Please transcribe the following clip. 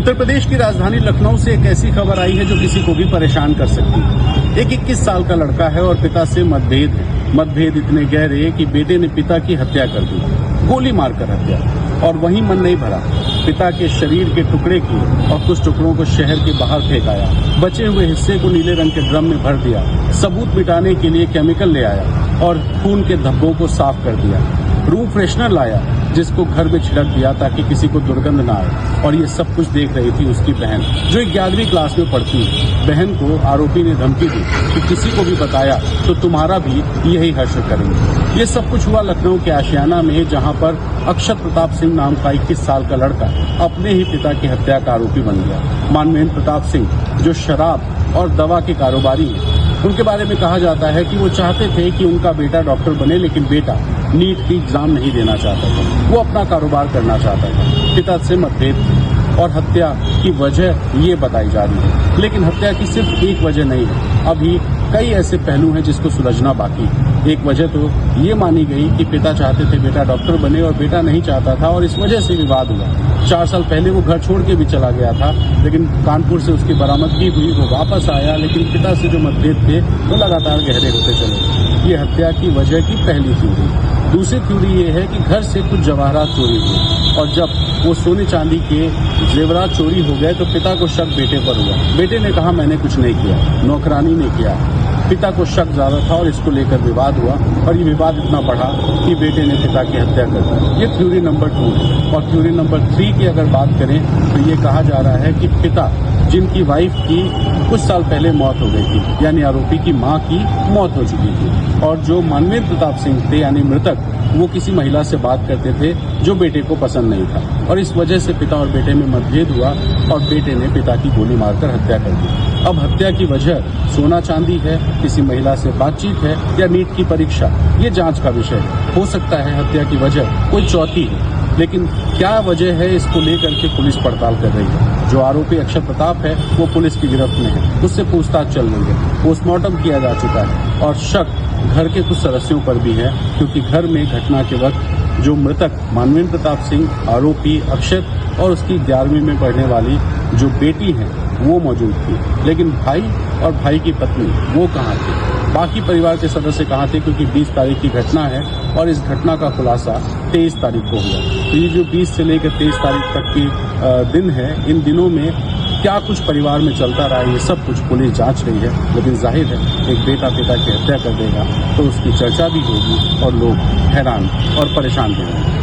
उत्तर प्रदेश की राजधानी लखनऊ से एक ऐसी खबर आई है जो किसी को भी परेशान कर सकती है। एक 21 साल का लड़का है और पिता से मतभेद है। मतभेद इतने गहरे कि बेटे ने पिता की हत्या कर दी, गोली मारकर हत्या। और वहीं मन नहीं भरा, पिता के शरीर के टुकड़े किए और कुछ टुकड़ों को शहर के बाहर फेंकाया। बचे हुए हिस्से को नीले रंग के ड्रम में भर दिया। सबूत मिटाने के लिए केमिकल ले आया और खून के धब्बों को साफ कर दिया। रूम फ्रेशनर लाया जिसको घर में छिड़क दिया ताकि किसी को दुर्गंध न आए। और ये सब कुछ देख रही थी उसकी बहन, जो 11वीं क्लास में पढ़ती है। बहन को आरोपी ने धमकी दी कि किसी को भी बताया तो तुम्हारा भी यही हश्र करेंगे। ये सब कुछ हुआ लखनऊ के आशियाना में, जहां पर अक्षत प्रताप सिंह नाम का 21 साल का लड़का अपने ही पिता की हत्या का आरोपी बन गया। मानवेंद्र प्रताप सिंह जो शराब और दवा के कारोबारी हैं, उनके बारे में कहा जाता है कि वो चाहते थे कि उनका बेटा डॉक्टर बने, लेकिन बेटा नीट की एग्जाम नहीं देना चाहता था। वो अपना कारोबार करना चाहता था। पिता से मतभेद और हत्या की वजह ये बताई जा रही है, लेकिन हत्या की सिर्फ एक वजह नहीं है। अभी कई ऐसे पहलू हैं जिसको सुलझना बाकी है। एक वजह तो ये मानी गई कि पिता चाहते थे बेटा डॉक्टर बने और बेटा नहीं चाहता था, और इस वजह से विवाद हुआ। 4 साल पहले वो घर छोड़ के भी चला गया था, लेकिन कानपुर से उसकी बरामदगी हुई, वो वापस आया, लेकिन पिता से जो मतभेद थे वो लगातार गहरे होते चले। ये हत्या की वजह की पहली थ्योरी। दूसरी थ्योरी ये है कि घर से कुछ जवाहरात चोरी हुए, और जब वो सोने चांदी के जेवरात चोरी हो गए तो पिता को शक बेटे पर हुआ। बेटे ने कहा मैंने कुछ नहीं किया, नौकरानी ने किया। पिता को शक ज्यादा था और इसको लेकर विवाद हुआ, और ये विवाद इतना बढ़ा कि बेटे ने पिता की हत्या कर दी। ये थ्योरी नंबर 2 है। और थ्योरी नंबर 3 की अगर बात करें तो ये कहा जा रहा है कि पिता, जिनकी वाइफ की कुछ साल पहले मौत हो गई थी, यानी आरोपी की मां की मौत हो चुकी थी, और जो मानवेंद्र प्रताप सिंह थे यानी मृतक, वो किसी महिला से बात करते थे जो बेटे को पसंद नहीं था, और इस वजह से पिता और बेटे में मतभेद हुआ और बेटे ने पिता की गोली मारकर हत्या कर दी। अब हत्या की वजह सोना चांदी है, किसी महिला से बातचीत है, या नीट की परीक्षा, ये जांच का विषय है। हो सकता है हत्या की वजह कोई चौथी है, लेकिन क्या वजह है इसको लेकर के पुलिस पड़ताल कर रही है। जो आरोपी अक्षत प्रताप है वो पुलिस की गिरफ्त में है, उससे पूछताछ चल रही है। पोस्टमार्टम किया जा चुका है और शक घर के कुछ सदस्यों पर भी है, क्योंकि घर में घटना के वक्त जो मृतक मानवेंद्र प्रताप सिंह, आरोपी अक्षत और उसकी 11वीं में पढ़ने वाली जो बेटी है वो मौजूद थी। लेकिन भाई और भाई की पत्नी वो कहाँ थे? बाकी परिवार के सदस्य कहाँ थे? क्योंकि 20 तारीख की घटना है और इस घटना का खुलासा 23 तारीख को हुआ। तो ये जो 20 से लेकर 23 तारीख तक की दिन है, इन दिनों में क्या कुछ परिवार में चलता रहा, ये सब कुछ पुलिस जांच रही है। लेकिन जाहिर है एक बेटा पिता की हत्या कर देगा तो उसकी चर्चा भी होगी और लोग हैरान और परेशान भी होंगे।